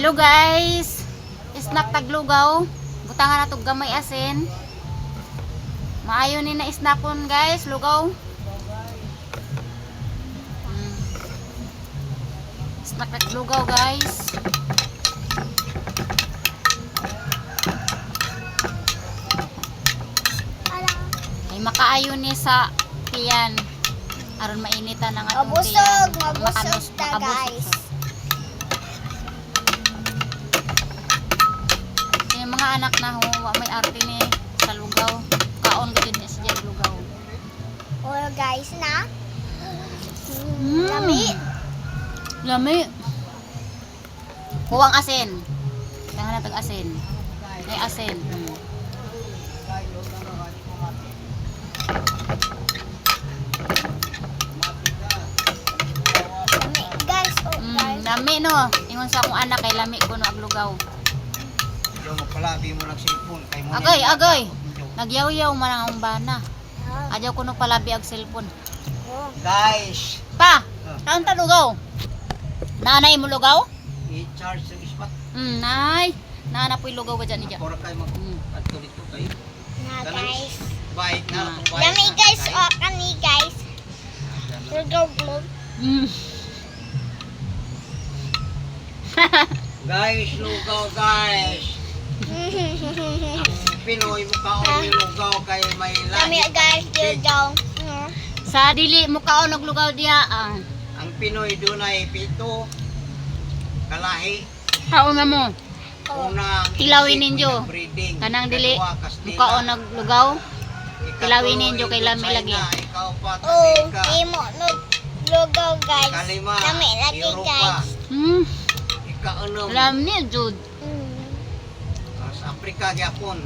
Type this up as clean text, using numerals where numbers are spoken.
Hello guys, snack taglugaw. Butangan na to gamay asin. Maayo ni na snackon guys, lugaw. Snack taglugaw guys. Ay makaayo ni sa tiyan. Aron mainitan ang atong tiyan. Mabusog ta guys. Yung mga anak na ho, may arte ni sa lugaw. Kaon ko din sa dyan lugaw. Oh guys na. Lami. Lami. Huwang asin. Tangan na tag-asin. May asin. Lami guys. Oh guys. Lami no. Ingon sa akong anak kay lami ko no ag lugaw. Palabi mo nag-cellphone kay mo. Agay. Nagyaw-yaw man ang bana. Adyaw ko no palabi ag cellphone. Guys, Pa, kaon ta lugaw. Nanay mo lugaw? i-charge sa ispat. Nay. Nana po'y lugaw ba dyan niya? Para kay mag-adto dito kay. Na guys. Bait na. Lami guys. Oh kani guys. Lugaw vlog. Guys, lugaw guys. Pinoy mo kaon yung lugaw kay may Lami lahi. guys. Lugaw. Sa dili mo kaon og lugaw diya. Ang Pinoy dunay pito kalahi. Kaon na mo. Unang Tilawin isip, ninyo. breeding. Kanang dili Kadua, mo Kastila. kaon og lugaw. Ikatlo, tilawin ninyo kay lami China. lagi. Ikaw pa, Oh, Amerika. imo no lugaw guys. Kalima, Lami lagi Europa. guys. Ika-unom, Alam ni jud. sa Afrika, Japon.